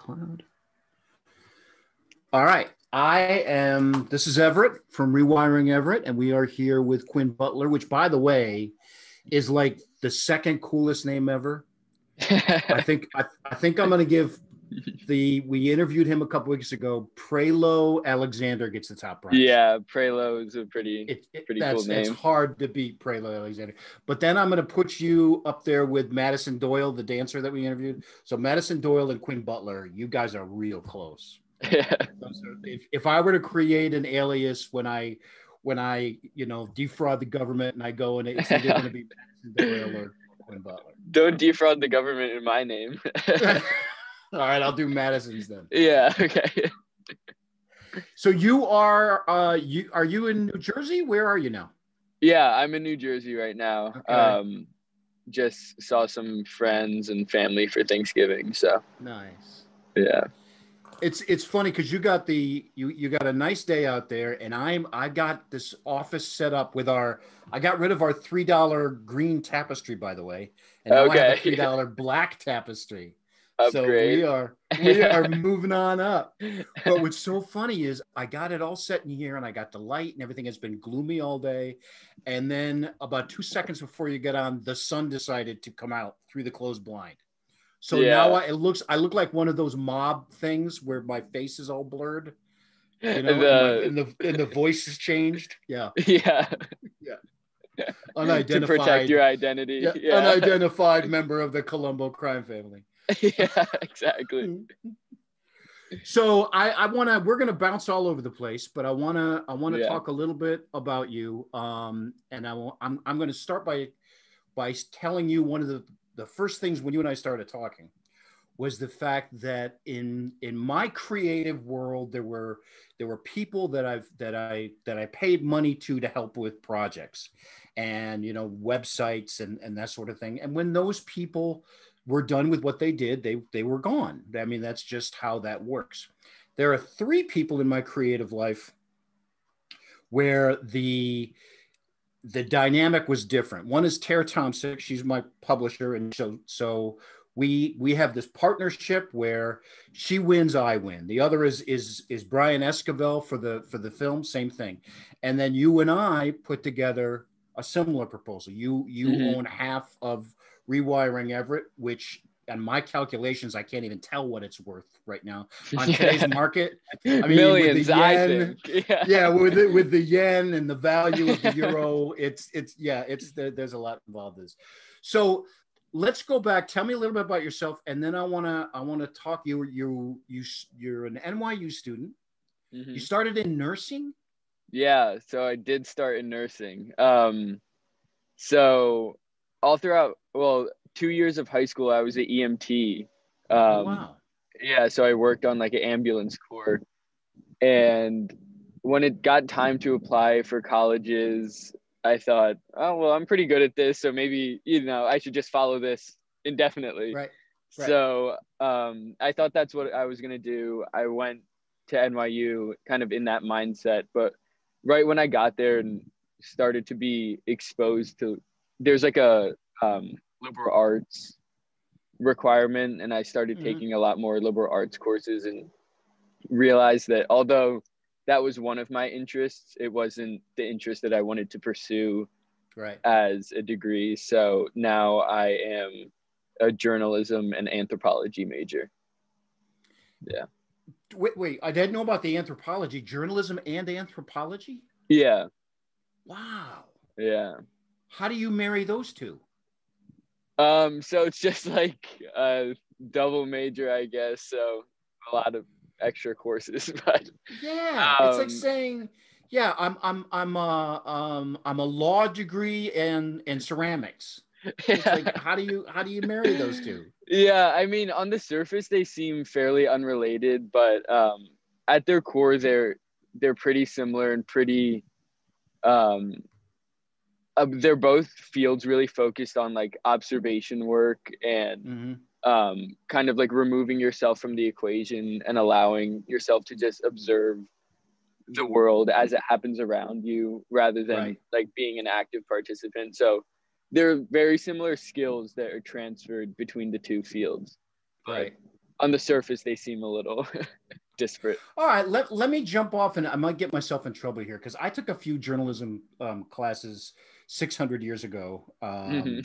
Cloud. All right. This is Everett from Rewiring Everett, and we are here with Quinn Butler, which, by the way, is like the second coolest name ever. I think I'm going to give we interviewed him a couple weeks ago. Prelo Alexander gets the top prize. Yeah, Prelo is a pretty cool name. It's hard to beat Prelo Alexander. But then I'm going to put you up there with Madison Doyle, the dancer that we interviewed. So Madison Doyle and Quinn Butler, you guys are real close. Yeah. If I were to create an alias when I defraud the government and I go and it's either going to be Madison Doyle or Quinn Butler. Don't defraud the government in my name. All right, I'll do Madison's then. Yeah, okay. So you are you in New Jersey? Where are you now? Yeah, I'm in New Jersey right now. Okay. Just saw some friends and family for Thanksgiving, so. Nice. Yeah. It's funny because you got you got a nice day out there, and I got this office set up with I got rid of our $3 green tapestry, by the way, and now I have a $3 black tapestry. Upgrade. So we are moving on up. But what's so funny is I got it all set in here, and I got the light, and everything has been gloomy all day, and then about 2 seconds before you get on, the sun decided to come out through the closed blind. So now I look like one of those mob things where my face is all blurred, and the voice has changed. Yeah. Yeah. Yeah. Unidentified. To protect your identity. Yeah. Unidentified member of the Colombo crime family. Yeah, exactly. So we're gonna bounce all over the place, but I wanna talk a little bit about you. And I'm gonna start by telling you one of the first things when you and I started talking was the fact that in my creative world there were people that I paid money to help with projects and websites and that sort of thing. And when those people were done with what they did, they were gone. I mean, that's just how that works. There are 3 people in my creative life where the dynamic was different. One is Tara Thompson. She's my publisher. And so we have this partnership where she wins, I win. The other is Brian Esquivel for the film, same thing. And then you and I put together a similar proposal. You own half of Rewiring Everett, which on my calculations, I can't even tell what it's worth right now on today's market. I mean, millions, with the yen, I think. with the yen and the value of the euro, there's a lot involved in this. So let's go back. Tell me a little bit about yourself, and then I wanna talk. You're an NYU student. Mm-hmm. You started in nursing. Yeah, so I did start in nursing. So all throughout, 2 years of high school, I was an EMT. Wow. Yeah, so I worked on like an ambulance corps. And when it got time to apply for colleges, I thought, oh, well, I'm pretty good at this. So maybe, I should just follow this indefinitely. Right. So I thought that's what I was going to do. I went to NYU kind of in that mindset. But right when I got there and started to be exposed to, there's like a liberal arts requirement, and I started taking a lot more liberal arts courses and realized that although that was one of my interests, it wasn't the interest that I wanted to pursue as a degree. So now I am a journalism and anthropology major. Yeah. Wait, I didn't know about the anthropology, journalism and anthropology? Yeah. Wow. Yeah. How do you marry those two? So it's just like a double major, I guess. So a lot of extra courses, but it's like saying, I'm a law degree and ceramics. It's like, how do you marry those two? Yeah, I mean, on the surface they seem fairly unrelated, but at their core they're pretty similar and pretty they're both fields really focused on like observation work and kind of like removing yourself from the equation and allowing yourself to just observe the world as it happens around you rather than like being an active participant. So there are very similar skills that are transferred between the two fields. But on the surface, they seem a little disparate. All right, let me jump off, and I might get myself in trouble here because I took a few journalism classes 600 years ago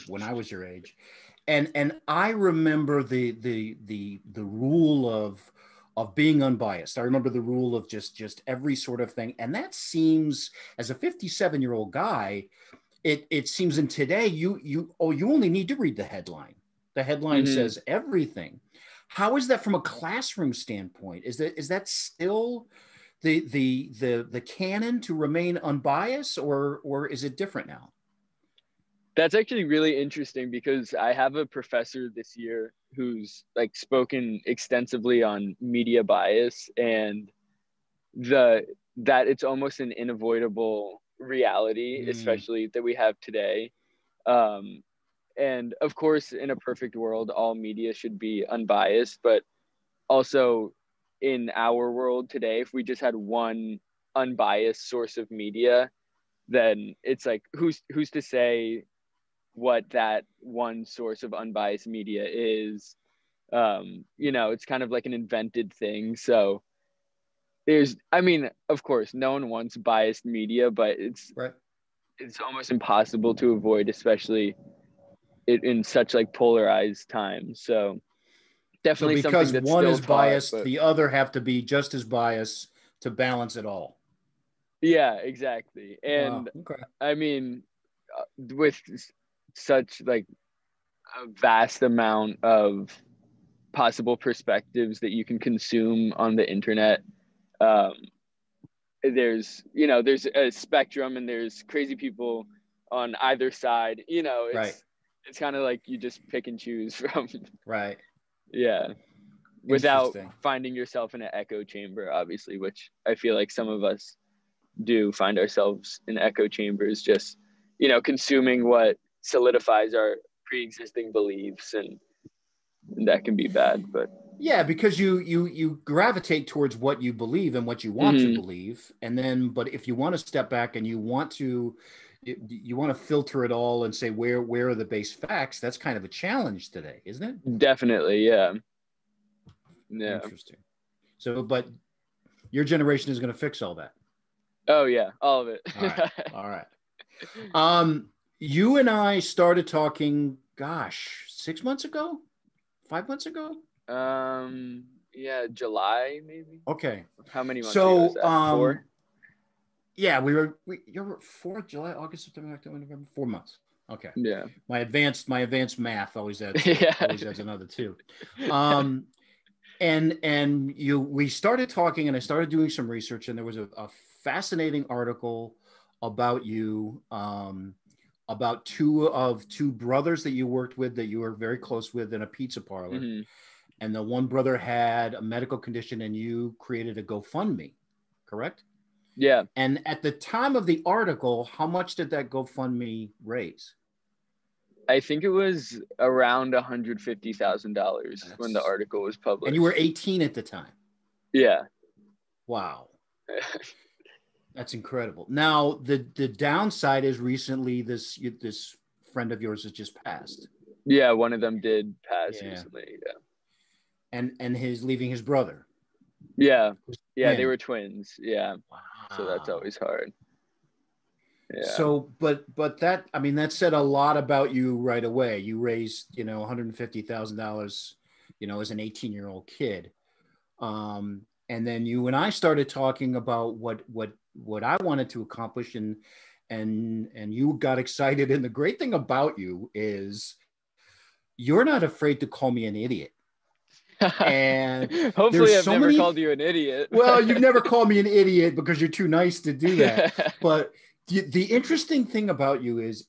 when I was your age, and I remember the rule of being unbiased. I remember the rule of just every sort of thing, and that seems, as a 57-year-old guy, it seems in today you only need to read the headline. The headline says everything. How is that from a classroom standpoint? Is that still the canon to remain unbiased, or is it different now? That's actually really interesting because I have a professor this year who's like spoken extensively on media bias and that it's almost an unavoidable reality, especially that we have today. And of course, in a perfect world, all media should be unbiased, but also in our world today, if we just had one unbiased source of media, then it's like, who's to say what that one source of unbiased media is? It's kind of like an invented thing. So of course, no one wants biased media, but it's almost impossible to avoid, especially in such like polarized times. So definitely because something that's one still is biased, but the other have to be just as biased to balance it all. Yeah, exactly. And wow. Okay. I mean, with such like a vast amount of possible perspectives that you can consume on the internet, there's a spectrum and there's crazy people on either side. It's kind of like you just pick and choose from. Right. Yeah. Without finding yourself in an echo chamber, obviously, which I feel like some of us do find ourselves in echo chambers, just, consuming what solidifies our pre-existing beliefs, and that can be bad. But yeah, because you gravitate towards what you believe and what you want to believe. And then, but if you want to step back and you want to filter it all and say, where are the base facts? That's kind of a challenge today, isn't it? Definitely. Yeah. Yeah. Interesting. So, but your generation is going to fix all that. Oh yeah. All of it. All right. You and I started talking, 6 months ago, 5 months ago. Yeah, July maybe. Okay. How many months ago was that? 4? Yeah, you were 4 July, August, September, October, November, 4 months. Okay. Yeah. My advanced math always adds another 2. And we started talking, and I started doing some research, and there was a fascinating article about you, about two brothers that you worked with, that you were very close with, in a pizza parlor. And the one brother had a medical condition, and you created a GoFundMe, correct? Yeah. And at the time of the article, how much did that GoFundMe raise? I think it was around $150,000 when the article was published. And you were 18 at the time. Yeah. Wow. That's incredible. Now, the downside is recently this friend of yours has just passed. Yeah, one of them did pass recently. Yeah. And his leaving his brother. Yeah. Yeah, they were twins. Yeah. Wow. So that's always hard. Yeah. So, but that, that said a lot about you right away. You raised, $150,000, as an 18-year-old kid. And then you and I started talking about what I wanted to accomplish, and you got excited. And the great thing about you is you're not afraid to call me an idiot. And hopefully I've never called you an idiot. Well, you've never called me an idiot because you're too nice to do that. But the interesting thing about you is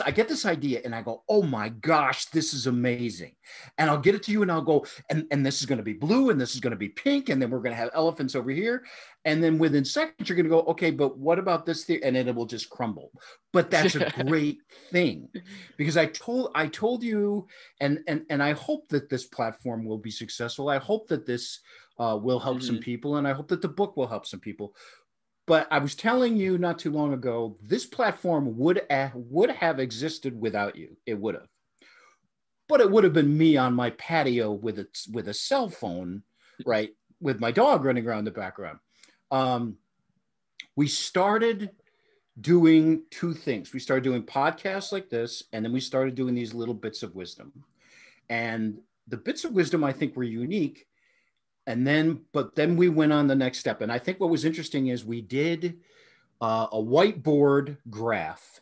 I get this idea and I go, oh my gosh, this is amazing. And I'll get it to you and I'll go, and this is going to be blue and this is going to be pink. And then we're going to have elephants over here. And then within seconds, you're going to go, okay, but what about this thing? And then it will just crumble. But that's a great thing, because I told you, and I hope that this platform will be successful. I hope that this will help some people. And I hope that the book will help some people. But I was telling you not too long ago, this platform would have existed without you. It would have. but it would have been me on my patio with a cell phone, right, with my dog running around in the background. We started doing two things. We started doing podcasts like this, and then we started doing these little bits of wisdom. And the bits of wisdom, I think, were unique. But then we went on the next step. And I think what was interesting is we did a whiteboard graph.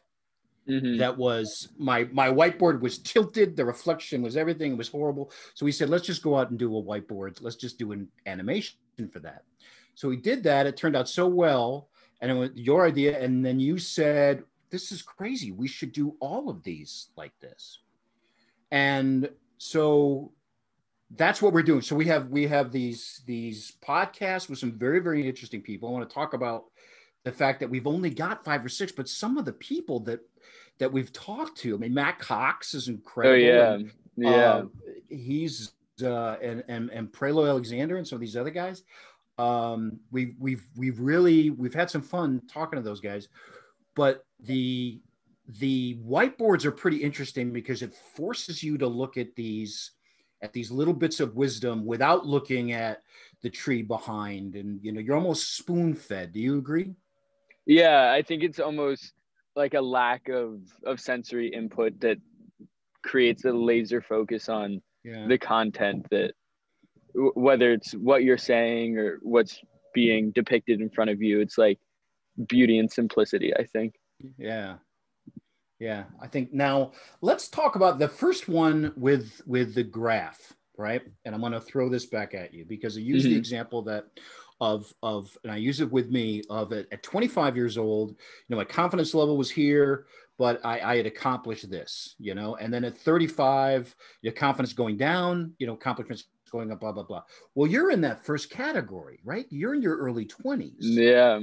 That was my whiteboard was tilted. The reflection was everything. It was horrible. So we said, let's just go out and do a whiteboard. Let's just do an animation for that. So we did that. It turned out so well. And it was your idea. And then you said, this is crazy. We should do all of these like this. And so that's what we're doing. So we have these podcasts with some very, very interesting people. I want to talk about the fact that we've only got 5 or 6, but some of the people that we've talked to. I mean, Matt Cox is incredible. Oh yeah, he's and Prelo Alexander and some of these other guys. We've had some fun talking to those guys, but the whiteboards are pretty interesting because it forces you to look at these little bits of wisdom without looking at the tree behind, and you're almost spoon fed. Do you agree? Yeah, I think it's almost like a lack of sensory input that creates a laser focus on the content, that whether it's what you're saying or what's being depicted in front of you, it's like beauty and simplicity, I think. Yeah, I think now let's talk about the first one with the graph, right? And I'm going to throw this back at you because I use the example that of and I use it with me of it at 25 years old, my confidence level was here, but I had accomplished this, and then at 35, your confidence going down, accomplishments going up, blah, blah, blah. Well, you're in that first category, right? You're in your early 20s. Yeah.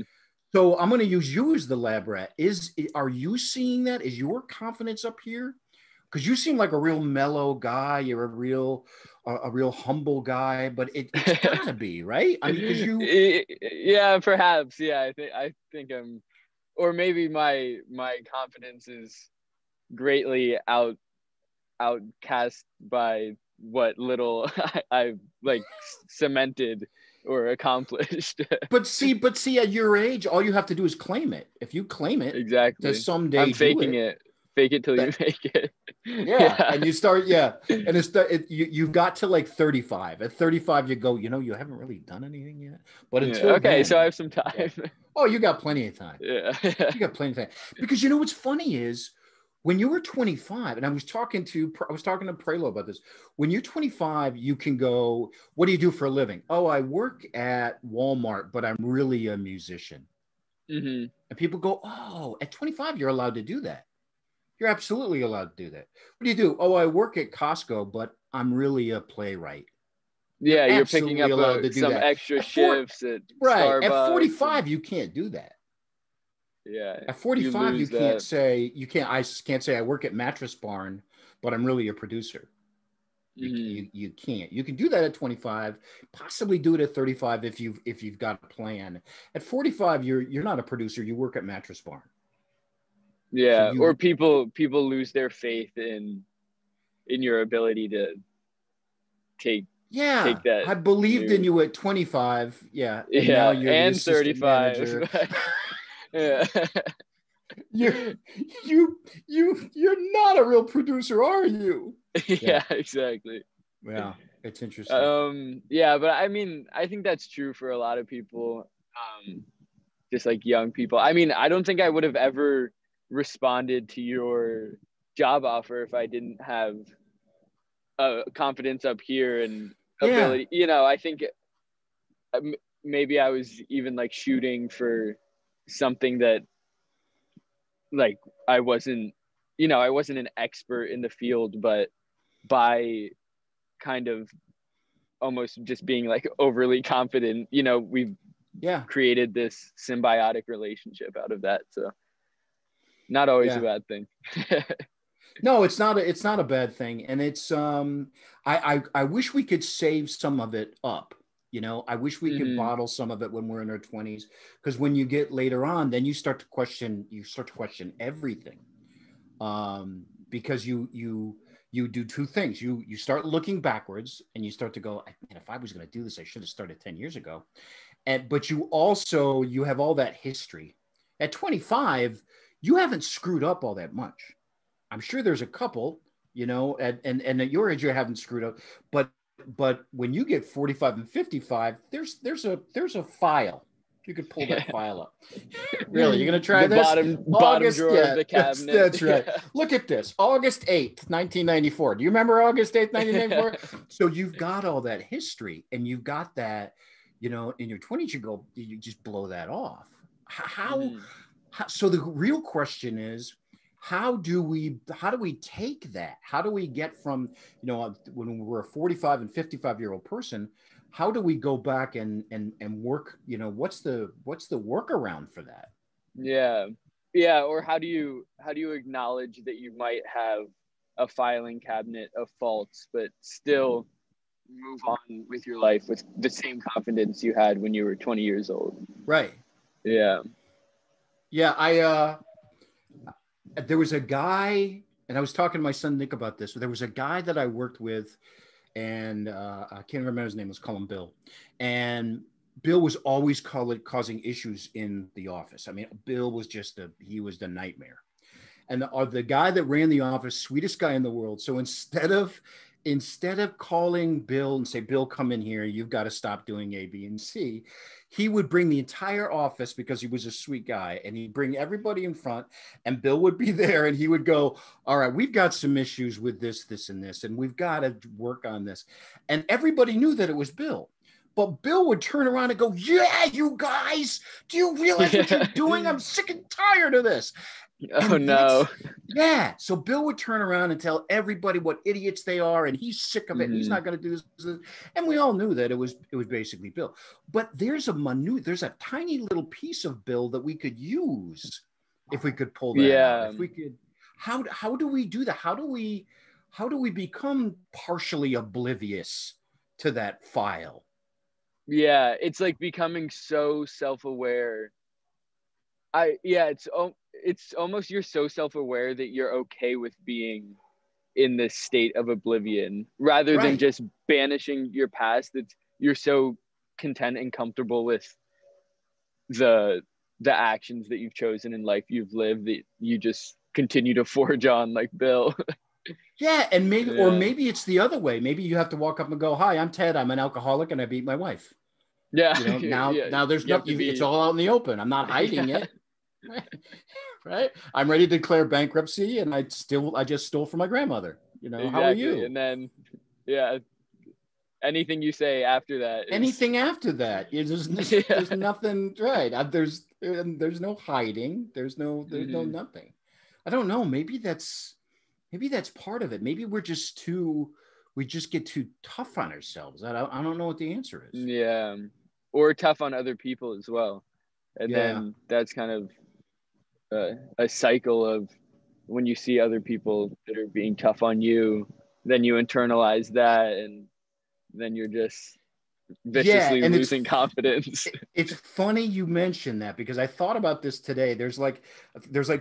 So I'm going to use you as the lab rat. Are you seeing that? Is your confidence up here? Because you seem like a real mellow guy. You're a real humble guy, but it's gotta be, right? I mean, because yeah, perhaps. Yeah, I think I'm, or maybe my confidence is greatly outcast by what little I've like cemented or accomplished. but see, at your age, all you have to do is claim it. If you claim it, exactly, to someday I'm faking it. Fake it till you make it. Yeah. And you start, and you've got to like 35. At 35, you go, you haven't really done anything yet. But until then, so I have some time. Oh, you got plenty of time. Yeah. You got plenty of time. Because what's funny is when you were 25, and I was talking to Prelo about this. When you're 25, you can go, what do you do for a living? Oh, I work at Walmart, but I'm really a musician. And people go, oh, at 25, you're allowed to do that. You're absolutely allowed to do that. What do you do? Oh, I work at Costco, but I'm really a playwright. Yeah, you're picking up some extra shifts at right. Starbucks. At 45, you can't do that. Yeah. At 45, you can't say, I can't say I work at Mattress Barn, but I'm really a producer. You can't. You can do that at 25, possibly do it at 35 if you've got a plan. At 45, you're not a producer. You work at Mattress Barn. Yeah, so or people lose their faith in your ability to take that. I believed in you at 25. Yeah. And now you're and 35. Yeah. You're not a real producer, are you? Yeah, exactly. Yeah, it's interesting. Yeah, but I mean, I think that's true for a lot of people. Just like young people. I mean, I don't think I would have ever responded to your job offer if I didn't have confidence up here and ability. I think maybe I was even like shooting for something that like I wasn't an expert in the field, but by kind of almost just being like overly confident, we've created this symbiotic relationship out of that. So not always a bad thing. No, it's not a bad thing. And it's, I wish we could save some of it up. I wish we could bottle some of it when we're in our 20s, because when you get later on, then you start to question everything. Because you you do two things. You start looking backwards and you start to go, man, if I was going to do this, I should have started 10 years ago. But you have all that history. At 25, you haven't screwed up all that much. I'm sure there's a couple, and at your age, you haven't screwed up. But when you get 45 and 55, there's a file. You could pull that file up. Really, you're going to try the this? Bottom drawer of the cabinet. That's right. Yeah. Look at this. August 8th, 1994. Do you remember August 8th, 1994? So you've got all that history, and you've got that, in your 20s, you just blow that off. How so the real question is, how do we take that? How do we get from, when we're a 45 and 55-year-old person, how do we go back and work, what's the workaround for that? Yeah. Yeah. Or how do you acknowledge that you might have a filing cabinet of faults, but still move on with your life with the same confidence you had when you were 20 years old? Right. Yeah. Yeah. There was a guy, and I was talking to my son, Nick, about this. There was a guy that I worked with, and I can't remember his name. Let's call him Bill. And Bill was always causing issues in the office. I mean, Bill was he was the nightmare. And the guy that ran the office, sweetest guy in the world. So instead of calling Bill and say, Bill, come in here, you've got to stop doing A, B, and C, he would bring the entire office, because he was a sweet guy, and he'd bring everybody in front, and Bill would be there, and he would go, all right, we've got some issues with this, and this, and we've got to work on this. And everybody knew that it was Bill. But Bill would turn around and go, yeah, you guys, do you realize what you're doing? I'm sick and tired of this. Oh, no. Yeah. So Bill would turn around and tell everybody what idiots they are, and he's sick of it. And he's not going to do this. And we all knew that it was basically Bill. But there's a tiny little piece of Bill that we could use if we could pull that out. If we could, how do we do that? How do we become partially oblivious to that file? Yeah, it's like becoming so self-aware. It's almost, you're so self-aware that you're okay with being in this state of oblivion rather than just banishing your past. That you're so content and comfortable with the actions that you've chosen in life you've lived that you just continue to forge on like Bill. Yeah, and maybe it's the other way. Maybe you have to walk up and go, "Hi, I'm Ted. I'm an alcoholic, and I beat my wife." Yeah. Now there's nothing. It's all out in the open. I'm not hiding it. Right. I'm ready to declare bankruptcy, and I just stole from my grandmother. Exactly. How are you? And then, anything you say after that. Anything after that. There's nothing. Right. There's no hiding. There's no nothing. I don't know. Maybe that's part of it. Maybe we just get too tough on ourselves. I don't know what the answer is. Yeah. Or tough on other people as well. And then that's kind of a cycle of when you see other people that are being tough on you, then you internalize that, and then you're just viciously losing confidence. It's funny you mention that, because I thought about this today. There's like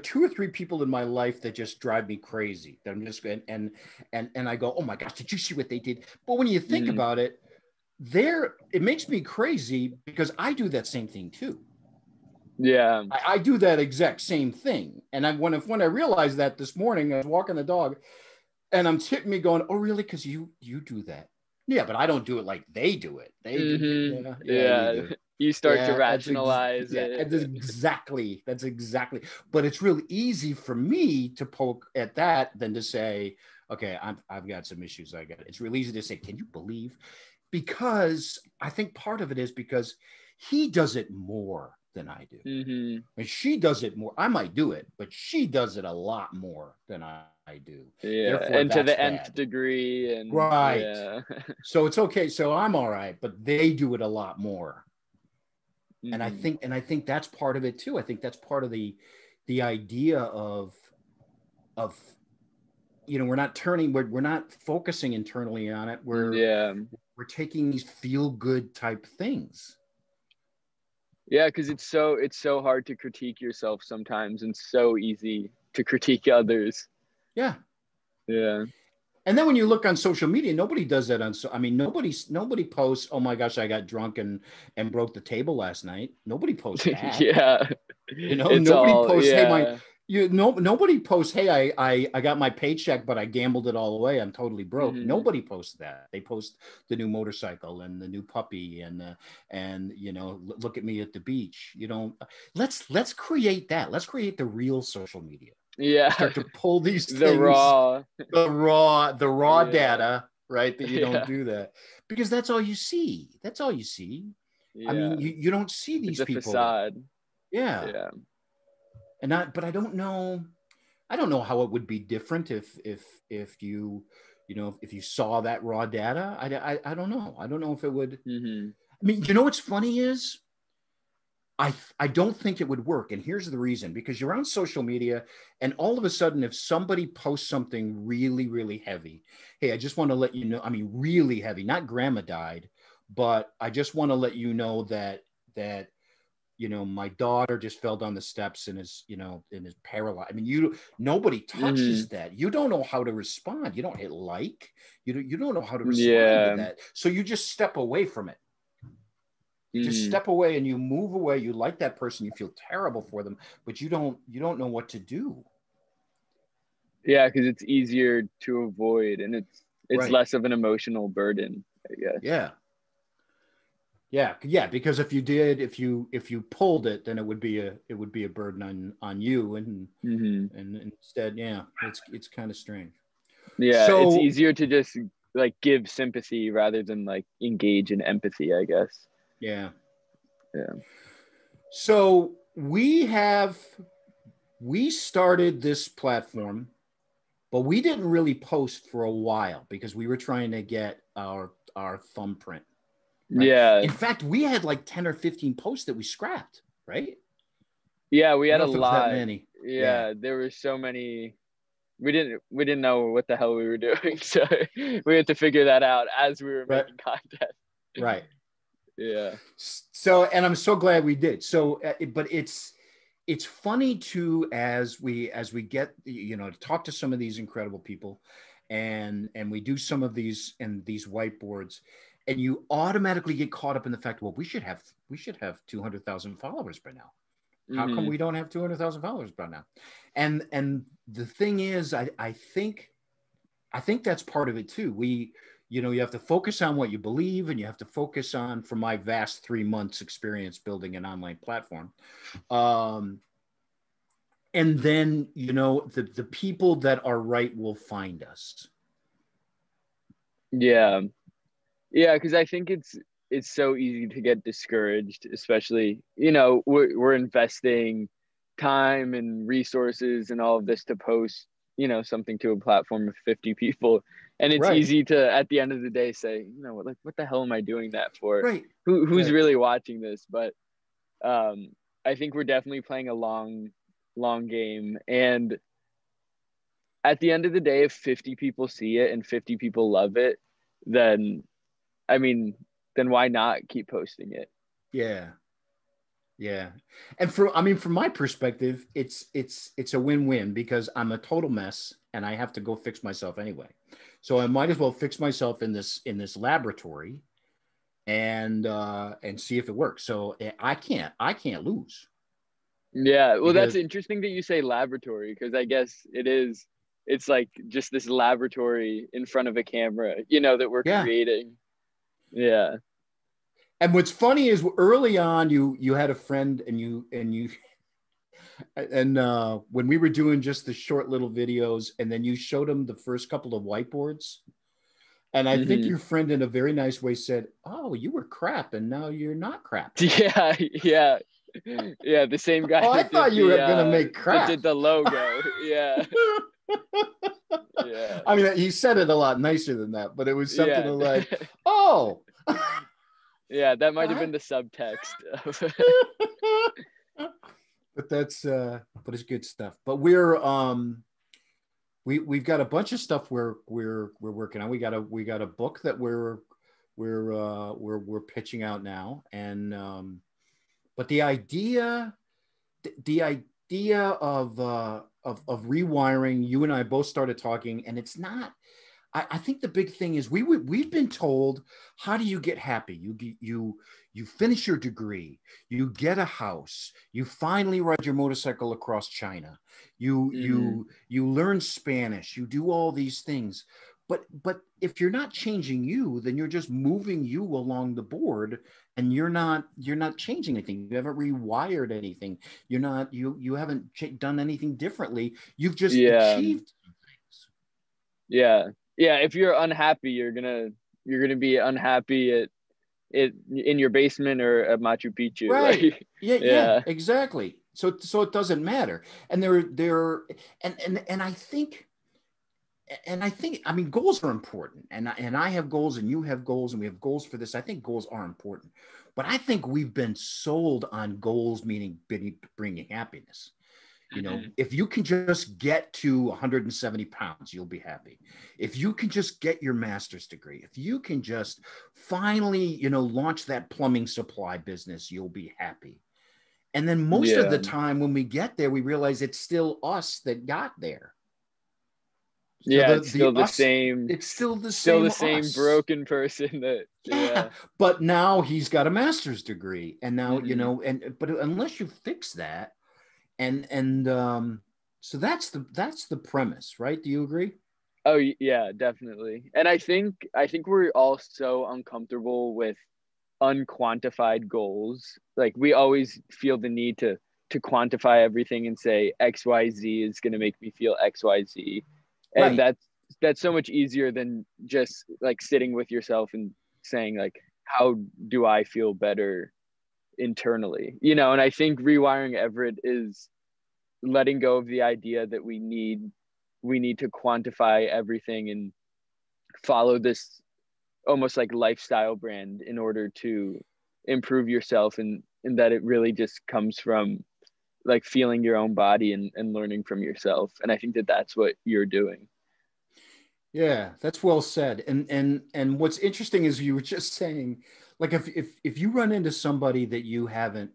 2 or 3 people in my life that just drive me crazy. That I'm just and I go, oh my gosh, did you see what they did? But when you think about it, it makes me crazy, because I do that same thing too. Yeah, I do that exact same thing. And when I realized that this morning, I was walking the dog, and I'm hitting me going, oh really? Because you do that. Yeah, but I don't do it like they do it. They do. You start to rationalize it. That's exactly. But it's really easy for me to poke at that than to say, okay, I've got some issues. It's really easy to say, can you believe? Because I think part of it is because he does it more than I do. And she does it more. I might do it, but she does it a lot more than I do. Yeah, therefore, and to the nth degree. And right. Yeah. So it's okay. So I'm all right, but they do it a lot more. And I think that's part of it too. I think that's part of the idea of we're not focusing internally on it. We're taking these feel good type things. Yeah, because it's so hard to critique yourself sometimes, and so easy to critique others. Yeah. Yeah. And then when you look on social media, nobody does that I mean, nobody posts, oh my gosh, I got drunk and broke the table last night. Nobody posts that. Yeah. It's Nobody all, posts, yeah. hey, nobody posts, hey, I got my paycheck, but I gambled it all away. I'm totally broke. Mm-hmm. Nobody posts that. They post the new motorcycle and the new puppy and look at me at the beach. Let's create that. Let's create the real social media. Yeah. Start to pull these things, the raw yeah. data, right? That you don't do that, because that's all you see. That's all you see. Yeah. I mean, you don't see these people. Facade. Yeah. Yeah. But I don't know how it would be different if you if you saw that raw data. I don't know. I don't know if it would. Mm-hmm. I mean, what's funny is I don't think it would work. And here's the reason, because you're on social media and all of a sudden, if somebody posts something really, really heavy, hey, I just want to let you know, I mean, really heavy, not grandma died, but I just want to let you know that my daughter just fell down the steps and is paralyzed. I mean, nobody touches mm-hmm. that. You don't know how to respond. You don't hit like, you don't know how to respond to that. So you just step away from it. You just step away and you move away. You like that person. You feel terrible for them, but you don't know what to do. Yeah, because it's easier to avoid, and it's right. less of an emotional burden, I guess. Yeah. Because if you pulled it, then it would be a burden on you, and mm-hmm. and instead, it's kind of strange. Yeah, so, it's easier to just like give sympathy rather than like engage in empathy, I guess. Yeah. So we started this platform, but we didn't really post for a while because we were trying to get our thumbprint. Right? Yeah. In fact, we had like 10 or 15 posts that we scrapped, right? Yeah, we had a lot. That many. Yeah, there were so many. We didn't know what the hell we were doing, so we had to figure that out as we were making content. Right. Yeah. So, and I'm so glad we did. So, but it's funny too, as we get, to talk to some of these incredible people and we do some of these whiteboards, and you automatically get caught up in the fact, well, we should have 200,000 followers by now. How come we don't have 200,000 followers by now? And the thing is, I think that's part of it too. You have to focus on what you believe, and you have to focus on, from my vast 3 months experience building an online platform. And then, the people that are right will find us. Yeah. Yeah. Cause I think it's so easy to get discouraged, especially, we're investing time and resources and all of this to post, something to a platform of 50 people. And it's easy to, at the end of the day, say, what the hell am I doing that for? Right. Who's really watching this? But I think we're definitely playing a long game. And at the end of the day, if 50 people see it and 50 people love it, then why not keep posting it? Yeah. And from my perspective, it's a win-win, because I'm a total mess and I have to go fix myself anyway. So I might as well fix myself in this laboratory and see if it works. So I can't lose. Yeah. Well, that's interesting that you say laboratory, because I guess it's like just this laboratory in front of a camera, that we're creating. Yeah. And what's funny is, early on, you had a friend, and when we were doing just the short little videos, and then you showed him the first couple of whiteboards, and I think your friend, in a very nice way, said, "Oh, you were crap, and now you're not crap." Yeah. The same guy. Oh, I thought you were gonna make crap. That did the logo. Yeah. Yeah. I mean, he said it a lot nicer than that, but it was something like, "Oh." Yeah, that might have been the subtext. But it's good stuff. But we've got a bunch of stuff we're working on. We got a book that we're pitching out now, and but the idea of rewiring, you and I both started talking, and it's not. I think the big thing is we've been told, how do you get happy? You finish your degree, you get a house, you finally ride your motorcycle across China, you learn Spanish, you do all these things. But if you're not changing you, then you're just moving you along the board, and you're not changing anything. You haven't rewired anything. You haven't done anything differently. You've just achieved things. Yeah. If you're unhappy, you're gonna be unhappy at in your basement or at Machu Picchu. Right. Like, yeah, exactly. So it doesn't matter. And I think, I mean, goals are important, and I have goals, and you have goals, and we have goals for this. I think goals are important, but I think we've been sold on goals meaning bringing happiness. You know, if you can just get to 170 pounds, you'll be happy. If you can just get your master's degree, if you can just finally, launch that plumbing supply business, you'll be happy. And then most of the time when we get there, we realize it's still us that got there. So it's still the same. It's still the same broken person that. But now he's got a master's degree, and now but unless you fix that, and so that's the premise, right? Do you agree? Oh yeah, definitely. And I think we're all so uncomfortable with unquantified goals. Like, we always feel the need to quantify everything and say XYZ is going to make me feel XYZ. And right. that's so much easier than just like sitting with yourself and saying, like, how do I feel better internally? And I think rewiring Everett is letting go of the idea that we need to quantify everything and follow this almost like lifestyle brand in order to improve yourself, and that it really just comes from like feeling your own body and learning from yourself. And I think that that's what you're doing. Yeah, that's well said. And what's interesting is you were just saying, like, if you run into somebody that you haven't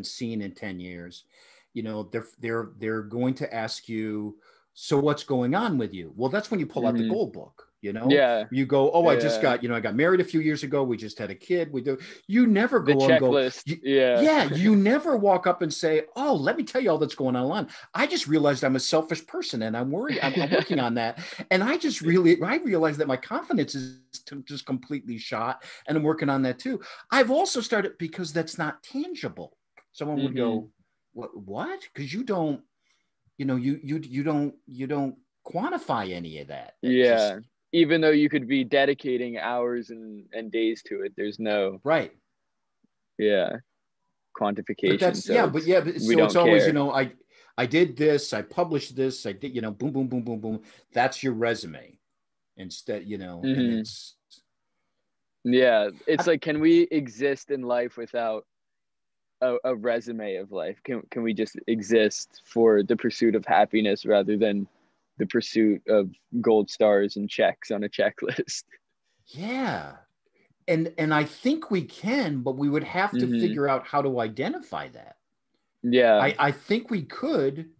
seen in 10 years, they're going to ask you, so what's going on with you? Well, that's when you pull out the goal book. You go, I just got, I got married a few years ago. We just had a kid. You never go the checklist. You never walk up and say, oh, let me tell you all that's going on. I just realized I'm a selfish person, and I'm worried. I'm working on that. And I realized that my confidence is just completely shot, and I'm working on that too. I've also started, because that's not tangible. Someone would go, what? Because you don't, you don't quantify any of that. Even though you could be dedicating hours and days to it, there's no quantification. But so it's always, I did this, I published this, I did, boom, boom, boom, boom, boom. That's your resume instead, and it's like, can we exist in life without a resume of life? Can we just exist for the pursuit of happiness rather than the pursuit of gold stars and checks on a checklist? Yeah. And I think we can, but we would have to figure out how to identify that. Yeah. I think we could.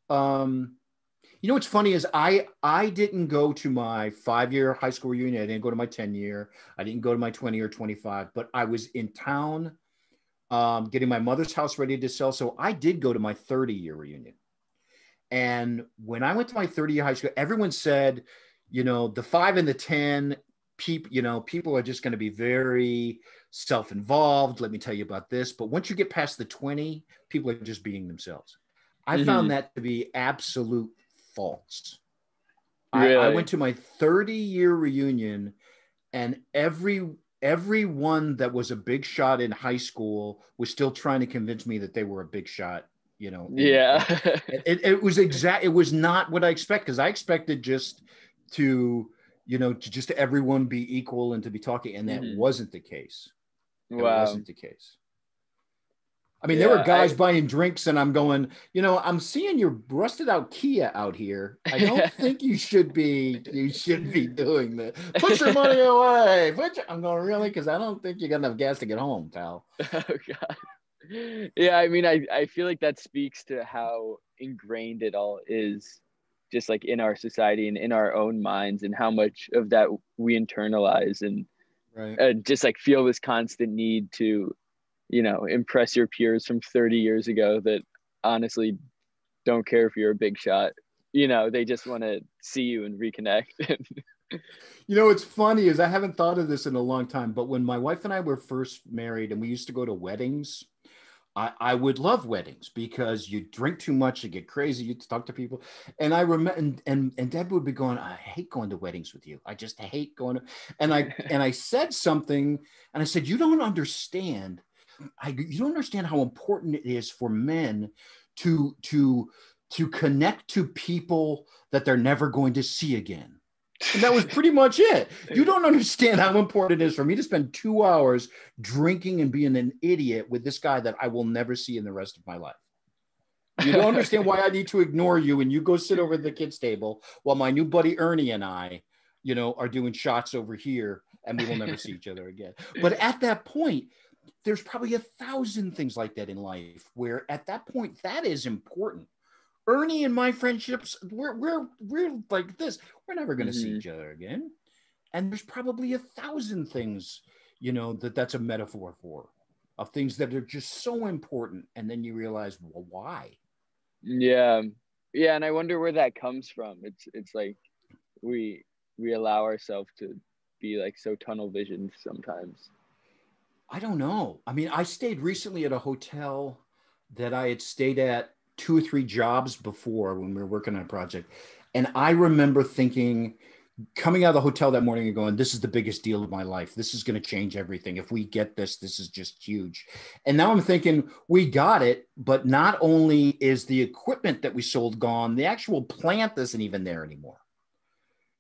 What's funny is I didn't go to my 5-year high school reunion. I didn't go to my 10-year. I didn't go to my 20 or 25, but I was in town getting my mother's house ready to sell. So I did go to my 30-year reunion. And when I went to my 30-year high school, everyone said, the 5 and the 10 people are just going to be very self-involved. Let me tell you about this. But once you get past the 20, people are just being themselves. I found that to be absolute false. Really? I went to my 30-year reunion, and everyone that was a big shot in high school was still trying to convince me that they were a big shot. It was not what I expected, because I expected just to just everyone be equal and to be talking, and that wasn't the case. Wow. It wasn't the case. I mean, there were guys buying drinks, and I'm going, I'm seeing your rusted out Kia out here. I don't think you should be doing that. Put your money away. I'm going, really? Because I don't think you got enough gas to get home, pal. Oh God. Yeah, I mean, I feel like that speaks to how ingrained it all is just like in our society and in our own minds, and how much of that we internalize, and just like feel this constant need to, impress your peers from 30 years ago that honestly don't care if you're a big shot. They just want to see you and reconnect. What's funny is I haven't thought of this in a long time, but when my wife and I were first married and we used to go to weddings, I would love weddings because you drink too much, you get crazy, you talk to people. And I remember, and Deb would be going, I hate going to weddings with you. I just hate going to, and I said something, and I said, you don't understand. You don't understand how important it is for men to connect to people that they're never going to see again. And that was pretty much it. You don't understand how important it is for me to spend 2 hours drinking and being an idiot with this guy that I will never see in the rest of my life. You don't understand why I need to ignore you and you go sit over at the kids' table while my new buddy Ernie and I, are doing shots over here and we will never see each other again. But at that point, there's probably 1,000 things like that in life where at that point, that is important. Ernie and my friendships, we're like this. We're never going to see each other again. And there's probably 1,000 things, that's a metaphor for, of things that are just so important. And then you realize, well, why? Yeah. Yeah. And I wonder where that comes from. It's like we allow ourselves to be like so tunnel visioned sometimes. I don't know. I mean, I stayed recently at a hotel that I had stayed at 2 or 3 jobs before when we were working on a project. And I remember thinking, coming out of the hotel that morning and going, this is the biggest deal of my life. This is going to change everything. If we get this, this is just huge. And now I'm thinking, we got it, but not only is the equipment that we sold gone, the actual plant isn't even there anymore.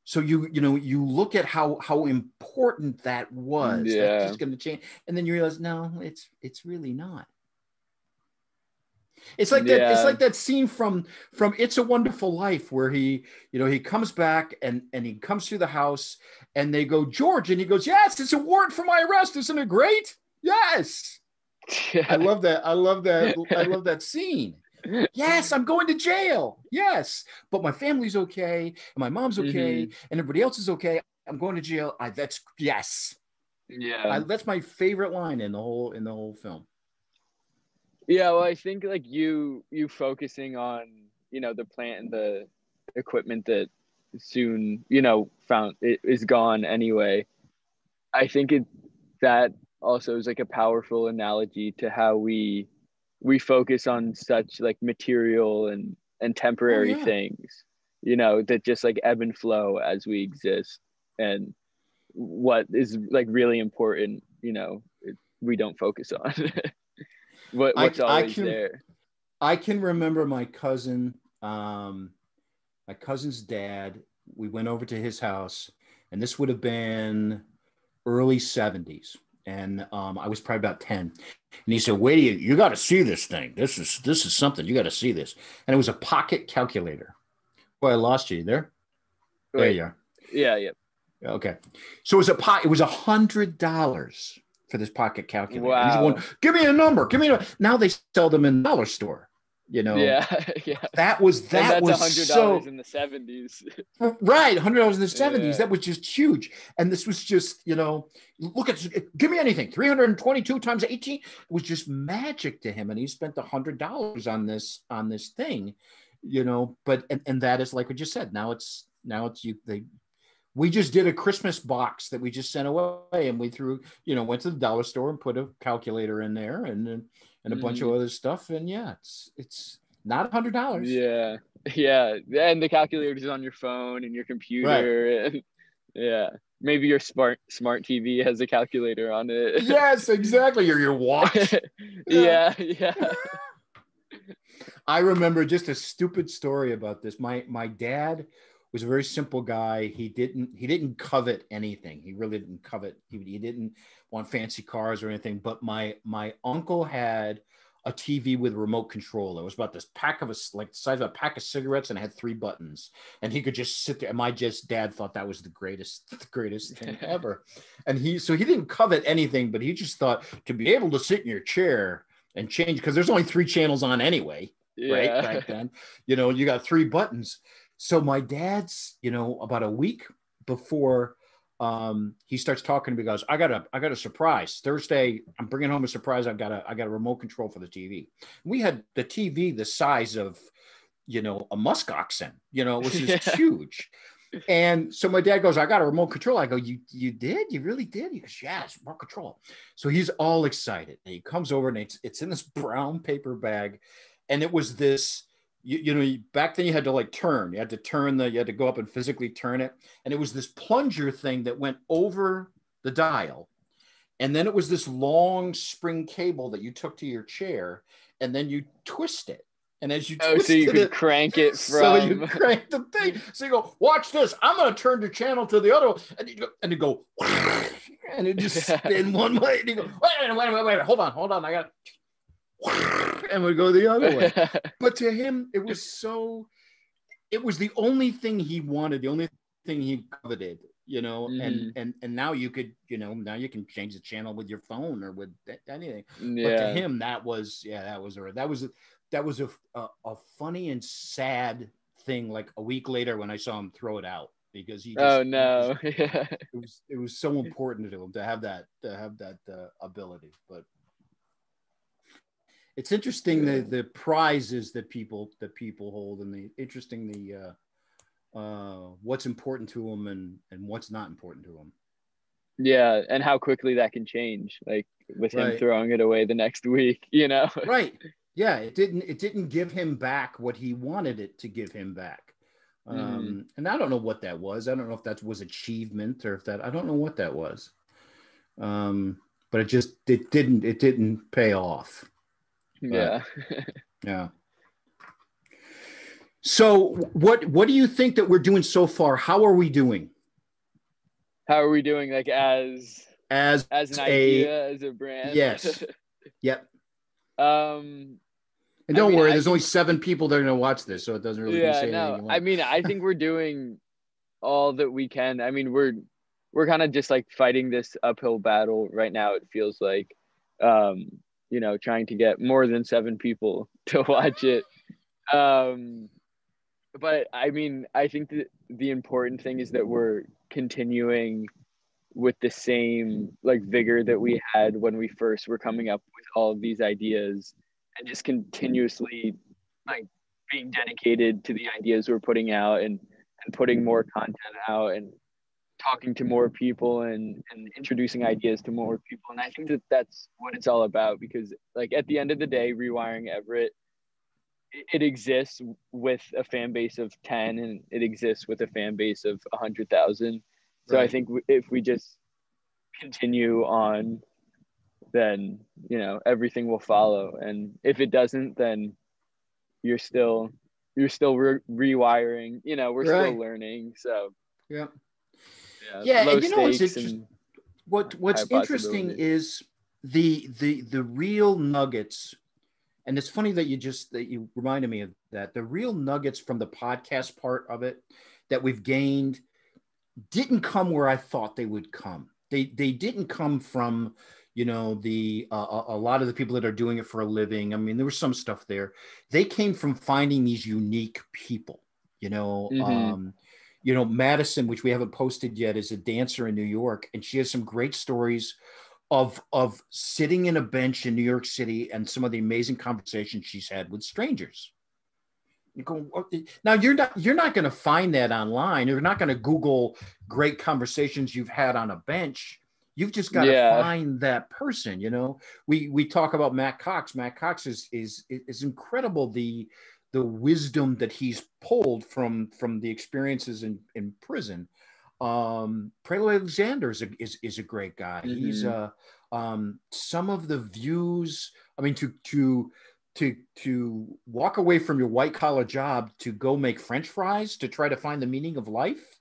So you look at how important that was. Yeah. That's just going to change. And then you realize, no, it's really not. It's like that. It's like that scene from It's a Wonderful Life where he comes back and he comes through the house and they go, George, and he goes, yes, it's a warrant for my arrest. Isn't it great? Yes. Yeah. I love that. I love that scene. Yes, I'm going to jail. Yes, but my family's okay, and my mom's okay, and everybody else is okay. I'm going to jail. Yes. Yeah. That's my favorite line in the whole film. Yeah, well, I think like you focusing on, the plant and the equipment that soon, found it is gone anyway. I think that also is like a powerful analogy to how we focus on such like material and temporary things, that just like ebb and flow as we exist. And what is like really important, we don't focus on. What's always there. I can remember my cousin, my cousin's dad. We went over to his house, and this would have been early 70s. And I was probably about 10. And he said, wait, you got to see this thing. This is something. You got to see this. And it was a pocket calculator. Boy, I lost you there. Wait. There you are. Yeah. Okay. So it was $100 for this pocket calculator. Wow. He's going, give me a number. Now they sell them in the dollar store. Yeah. That was $100 in the 70s. Right, $100 in the 70s. Yeah. That was just huge. And this was just, look at, give me anything. 322 times 18. It was just magic to him. And he spent $100 on this thing, but and that is like what you said. Now it's we just did a Christmas box that we just sent away, and we threw, went to the dollar store and put a calculator in there and a bunch of other stuff. And yeah, it's not $100. Yeah. And the calculator is on your phone and your computer. Right. And yeah. Maybe your smart TV has a calculator on it. Yes, exactly. Or your watch. Yeah. I remember just a stupid story about this. My dad was a very simple guy. He didn't covet anything. He really didn't covet. He didn't want fancy cars or anything. But my uncle had a TV with remote control. It was about this like the size of a pack of cigarettes, and it had 3 buttons. And he could just sit there. And my dad thought that was the greatest thing ever. And he didn't covet anything, but he just thought to be able to sit in your chair and change, because there's only 3 channels on anyway, right? Back then, you got 3 buttons. So my dad's, about a week before he starts talking to me, goes, I got a surprise Thursday. I'm bringing home a surprise. I got a remote control for the TV. We had the TV the size of, a musk oxen, it was just huge. And so my dad goes, I got a remote control. I go, you did? You really did? He goes, yeah, it's remote control. So he's all excited. And he comes over and it's in this brown paper bag. And it was this, back then you had to you had to go up and physically turn it. And it was this plunger thing that went over the dial. And then it was this long spring cable that you took to your chair and then you twist it. And as you so you could crank it from. So you crank the thing. So you go, watch this. I'm going to turn the channel to the other one. And you go, and it just spin one way. And you go, wait, hold on. I got it. And we go the other way. But to him, it was the only thing he wanted, the only thing he coveted, and now you could, now you can change the channel with your phone or with anything. Yeah. But to him, that was a funny and sad thing. Like a week later when I saw him throw it out because he just, it was so important to him to have that ability. But it's interesting the prizes that people hold, and what's important to them and what's not important to them. Yeah, and how quickly that can change, like with him throwing it away the next week, Right. Yeah, it didn't give him back what he wanted it to give him back. And I don't know what that was. I don't know if that was achievement or I don't know what that was. But it didn't pay off. Yeah. Yeah. So what do you think that we're doing so far? How are we doing? How are we doing, like as an idea, as a brand? Yes. Yep. And don't worry, there's only 7 people that are going to watch this, so it doesn't really say anything. I mean, I think we're doing all that we can. I mean, we're kind of just like fighting this uphill battle right now. It feels like, trying to get more than 7 people to watch it. But I mean, I think that the important thing is that we're continuing with the same like vigor that we had when we first were coming up with all of these ideas, and just continuously like being dedicated to the ideas we're putting out and putting more content out and talking to more people and introducing ideas to more people. And I think that that's what it's all about, because like at the end of the day, Rewiring Everett, it exists with a fan base of 10 and it exists with a fan base of 100,000. So I think if we just continue on, then, everything will follow. And if it doesn't, then you're still rewiring, we're still learning. So yeah. And what's interesting is the real nuggets. And it's funny that you reminded me of that. The real nuggets from the podcast part of it that we've gained didn't come where I thought they would come. They didn't come from, a lot of the people that are doing it for a living. I mean, there was some stuff there. They came from finding these unique people, Madison, which we haven't posted yet, is a dancer in New York. And she has some great stories of sitting in a bench in New York City and some of the amazing conversations she's had with strangers. You go, now you're not going to find that online. You're not going to Google great conversations you've had on a bench. You've just got to find that person. We talk about Matt Cox. Matt Cox is incredible. The wisdom that he's pulled from the experiences in prison. Prelo Alexander is a great guy. Mm-hmm. He's some of the views. I mean, to walk away from your white collar job to go make French fries to try to find the meaning of life.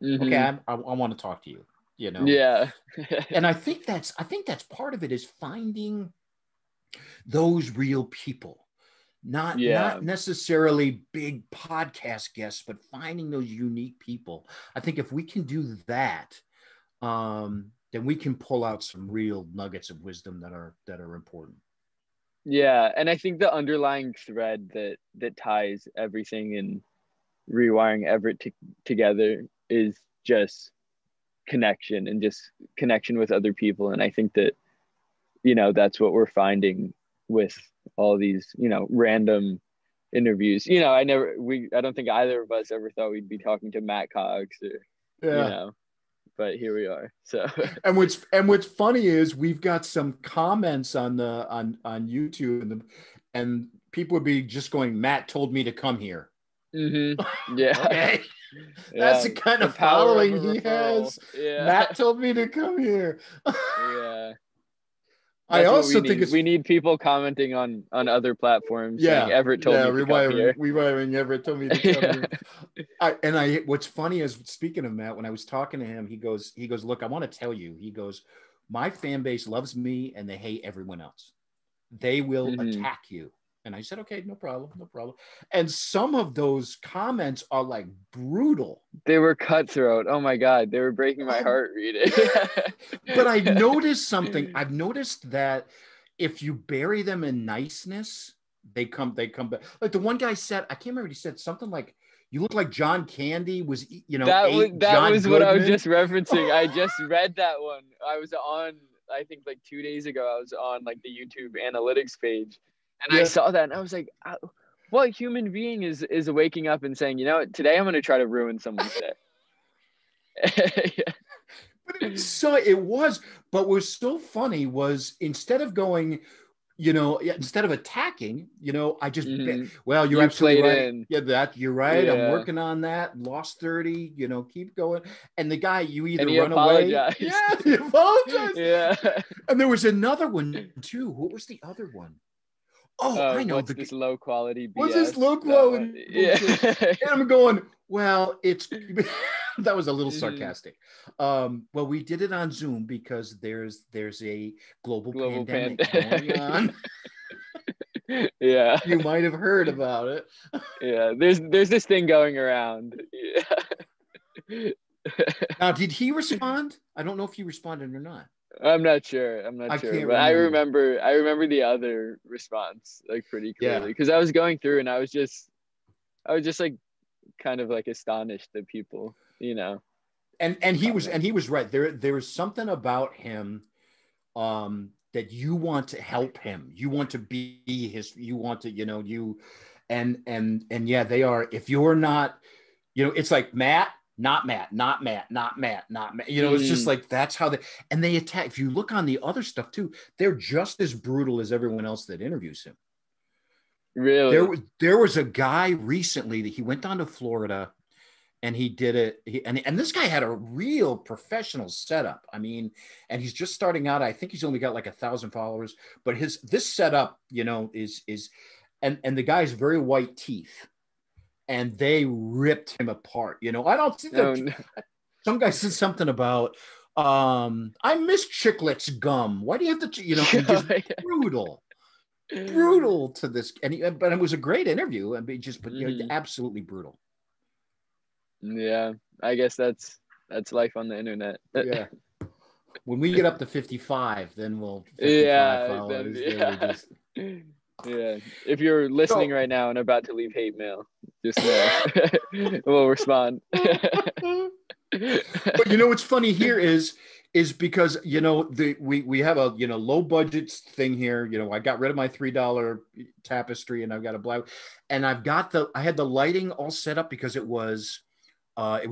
Mm-hmm. Okay, I want to talk to you. Yeah. And I think that's part of it, is finding those real people. Not necessarily big podcast guests, but finding those unique people. I think if we can do that, then we can pull out some real nuggets of wisdom that are important. Yeah, and I think the underlying thread that ties everything in rewiring Everett together is just connection and just connection with other people. And I think that, you know, that's what we're finding with all these, you know, random interviews. You know, I don't think either of us ever thought we'd be talking to Matt Cox or, you know, but here we are. So and what's funny is we've got some comments on YouTube and people would be just going, Matt told me to come here. Mm-hmm. Yeah. Okay. That's the kind of following he has. Yeah. Matt told me to come here. Yeah. I also think we need people commenting on other platforms saying Everett told me to come here. Rewiring Everett told me to come here. What's funny is, speaking of Matt, when I was talking to him, he goes, look, I want to tell you, he goes, my fan base loves me and they hate everyone else. They will attack you. And I said, okay, no problem. And some of those comments are like brutal. They were cutthroat. Oh my God. They were breaking my heart reading. But I've noticed something. I've noticed that if you bury them in niceness, they come back. Like the one guy said, I can't remember, he said something like, you look like John Candy was, you know, that was what I was just referencing. I just read that one. I was on, I think like 2 days ago, I was on like the YouTube analytics page. And I saw that and I was like, what human being is waking up and saying, you know what, today I'm going to try to ruin someone's day. But it was, but what was so funny was instead of going, you know, instead of attacking, you know, I just, well, you're absolutely right. You're right. Yeah. I'm working on that. Lost 30, you know, keep going. And the guy, you either run away. Yeah, he apologized. Yeah. And there was another one too. What was the other one? Oh, I know. This low quality BS? What's this low quality? Yeah. And I'm going, well, it's that was a little sarcastic. Well, we did it on Zoom because there's a global pandemic going on. Yeah. You might have heard about it. Yeah, there's this thing going around. Yeah. Now, did he respond? I don't know if he responded or not. I'm not sure. But I remember the other response like pretty clearly because I was going through and I was just like kind of like astonished that people, you know. And he was right. There was something about him that you want to help him. You want to be his, you want to, you know, you and yeah, they are, if you're not, you know, it's like Matt, not Matt, not Matt, not Matt, not Matt. You know, it's just like, that's how they attack. If you look on the other stuff too, they're just as brutal as everyone else that interviews him. Really? There was a guy recently that he went down to Florida and he did it. And this guy had a real professional setup. I mean, and he's just starting out. I think he's only got like 1,000 followers, but this setup, you know, is and the guy's very white teeth. And they ripped him apart. You know, I don't think that some guy said something about, I miss Chiclet's gum. Why do you have to, you know, just brutal to this. And but it was a great interview. I mean, you know, absolutely brutal. Yeah, I guess that's life on the internet. Yeah. When we get up to 55, then we'll 55 followers. Yeah, if you're listening right now and about to leave hate mail, just know we'll respond. But you know what's funny here is because, you know, we have a, you know, low budget thing here. You know, I got rid of my $3 tapestry and I've got a black, and I had the lighting all set up because it was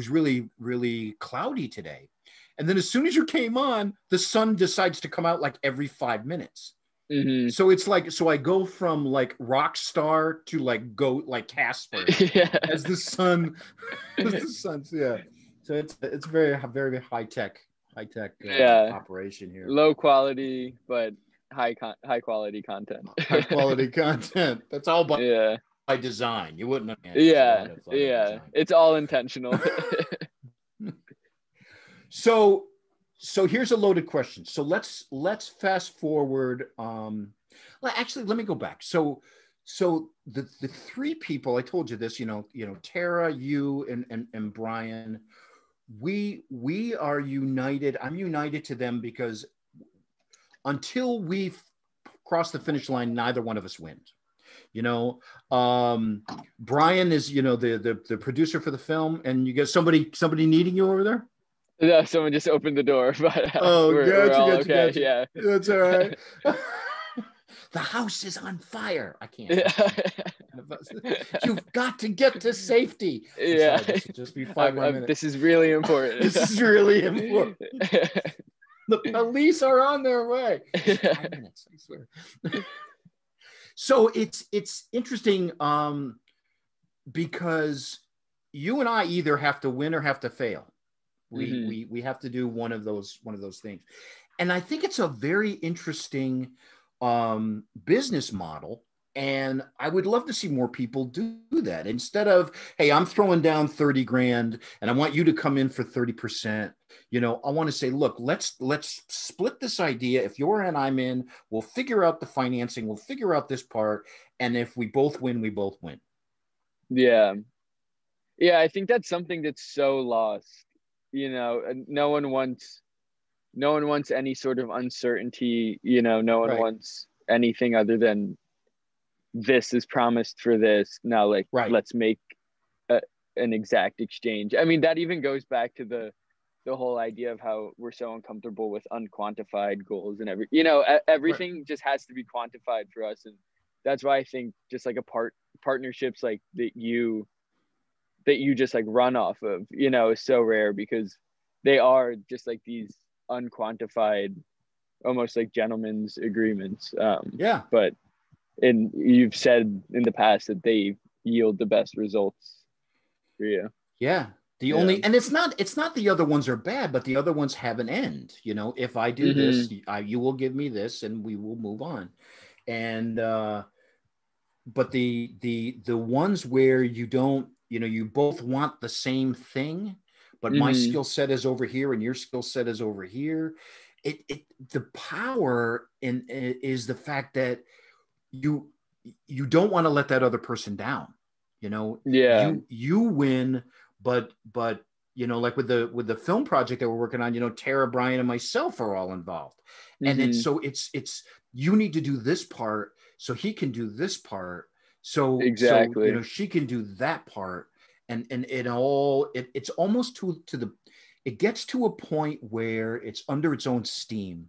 really, really cloudy today. And then as soon as you came on, the sun decides to come out like every 5 minutes. Mm-hmm. So it's like, I go from like rock star to like goat, like Casper, as the sun, yeah. So it's very, very high tech operation here. Low quality, but high quality content. High quality content. That's all by design. You wouldn't. Yeah. It's all intentional. So here's a loaded question. So let's fast forward. Actually, let me go back. So the three people, I told you this, you know, Tara, you and Brian, we are united. I'm united to them because until we cross the finish line, neither one of us wins. You know, Brian is, you know, the producer for the film, and you get somebody needing you over there. No, someone just opened the door, but we're all okay. Yeah, that's all right. The house is on fire. I can't. You've got to get to safety. Yeah, sorry, this will just be 5 more minutes. This is really important. This is really important. The police are on their way. 5 minutes, I swear. So it's interesting because you and I either have to win or have to fail. We have to do one of those things. And I think it's a very interesting business model. And I would love to see more people do that instead of, hey, I'm throwing down 30 grand and I want you to come in for 30%. You know, I want to say, look, let's split this idea. If you're in, I'm in, we'll figure out the financing. We'll figure out this part. And if we both win, we both win. Yeah. Yeah. I think that's something that's so lost. You know, no one wants any sort of uncertainty. You know, no one wants anything other than this is promised for this. Now, like, let's make an exact exchange. I mean, that even goes back to the whole idea of how we're so uncomfortable with unquantified goals and everything just has to be quantified for us. And that's why I think just like partnerships like that you just like run off of, you know, is so rare because they are just like these unquantified, almost like gentlemen's agreements. But you've said in the past that they yield the best results for you. Yeah. And it's not the other ones are bad, but the other ones have an end. You know, if I do this, you will give me this and we will move on. And, but the ones where you don't, you know, you both want the same thing, but my skill set is over here and your skill set is over here. The power is the fact that you don't want to let that other person down. You know, you win, but you know, like with the film project that we're working on, you know, Tara, Brian, and myself are all involved, and it's you need to do this part so he can do this part, so exactly, so, you know, she can do that part, and it's almost to the, it gets to a point where it's under its own steam,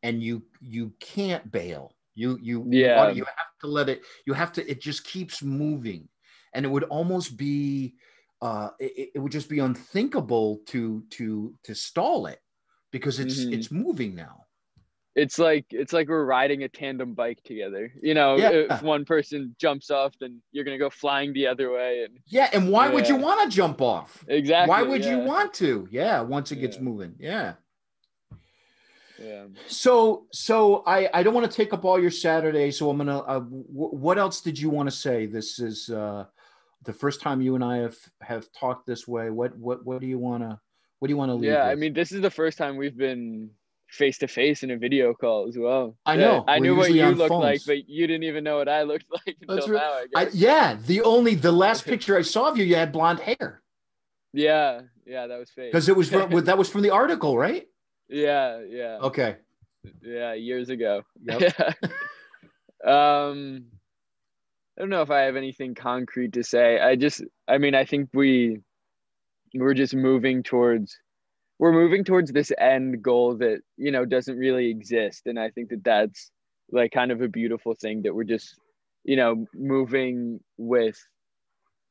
and you can't bail. You have to let it. You have to. It just keeps moving, and it would almost be. It would just be unthinkable to stall it because it's moving now. It's like we're riding a tandem bike together. You know, if one person jumps off, then you're gonna go flying the other way. And why would you want to jump off? Exactly. Why would you want to? Once it gets moving. Yeah. So I don't want to take up all your Saturday. So I'm gonna. What else did you want to say? This is the first time you and I have talked this way. What do you want to leave with? I mean, this is the first time we've been face to face in a video call as well. I know. I knew what you looked like, but you didn't even know what I looked like until now, I guess. The last picture I saw of you had blonde hair. Yeah, that was fake. Because it was that was from the article, right? Yeah. Okay. Yeah, years ago. Yep. I don't know if I have anything concrete to say. I think we're just moving towards this end goal that, you know, doesn't really exist. And I think that that's like kind of a beautiful thing that we're just, you know, moving with,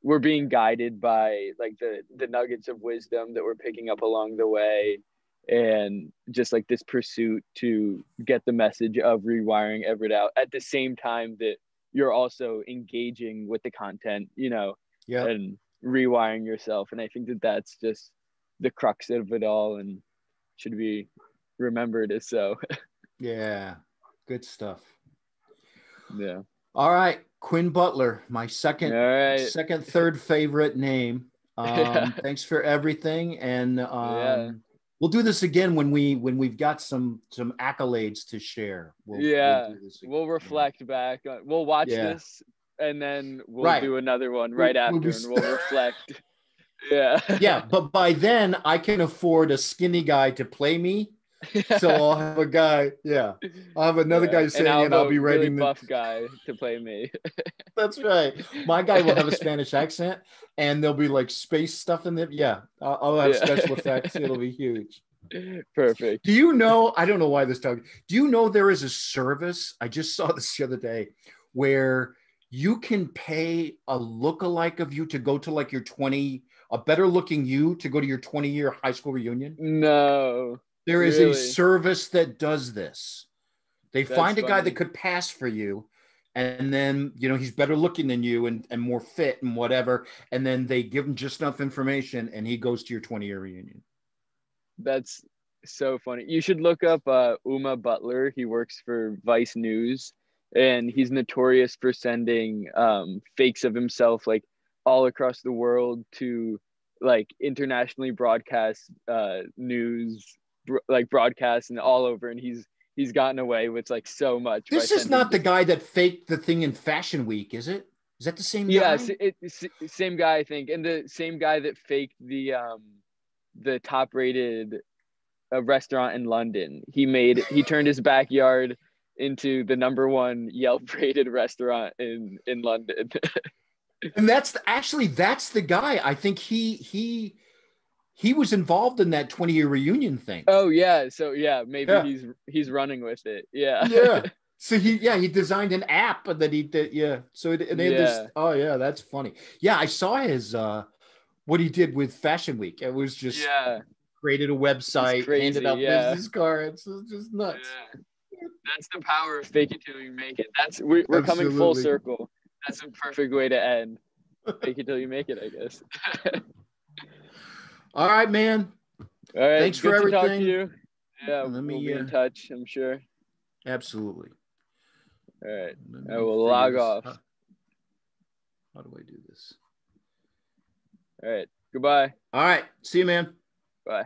we're being guided by like the nuggets of wisdom that we're picking up along the way. And just like this pursuit to get the message of rewiring Everett out at the same time that you're also engaging with the content, you know, and rewiring yourself. And I think that that's just the crux of it all and should be remembered as so. Yeah. Good stuff. Yeah. All right. Quinn Butler, my third favorite name. Thanks for everything. And, we'll do this again when we've got some accolades to share. We'll reflect back. We'll watch this, and then we'll do another one right after, and we'll reflect. Yeah. But by then, I can afford a skinny guy to play me, So I'll have a guy, yeah. I'll have another guy sitting and I'll be writing really buff guy to play me. That's right. My guy will have a Spanish accent and there'll be like space stuff in there. Yeah, I'll have special effects. It'll be huge. Perfect. Do you know, I don't know why this talk, do you know there is a service, I just saw this the other day, where you can pay a lookalike of you to go to like your 20, a better looking you to go to your 20-year high school reunion? No. There is a service that does this. They find a guy that could pass for you, and then, you know, he's better looking than you and more fit and whatever. And then they give him just enough information and he goes to your 20-year reunion. That's so funny. You should look up Uma Butler. He works for Vice News, and he's notorious for sending fakes of himself like all across the world to like internationally broadcast news, like broadcasts and all over. And he's gotten away with like so much. This is not the guy that faked the thing in Fashion Week, is it? Is that the same guy? Yeah, it's same guy, I think, and the same guy that faked the top-rated restaurant in London. He turned his backyard into the #1 Yelp-rated restaurant in London. And that's the guy. I think he was involved in that 20-year reunion thing. Oh yeah, so yeah, maybe he's running with it. Yeah. Yeah. So he designed an app that he did. Yeah. So they had this. Oh yeah, that's funny. Yeah, I saw his what he did with Fashion Week. It was just created a website, handed out business cards. It's just nuts. Yeah. That's the power of fake it till you make it. We're coming full circle. That's a perfect way to end. Fake it till you make it, I guess. All right, man. All right. Thanks for everything. To talk to you. Yeah, we'll be in touch, I'm sure. Absolutely. All right. I will log off. How do I do this? All right. Goodbye. All right. See you, man. Bye.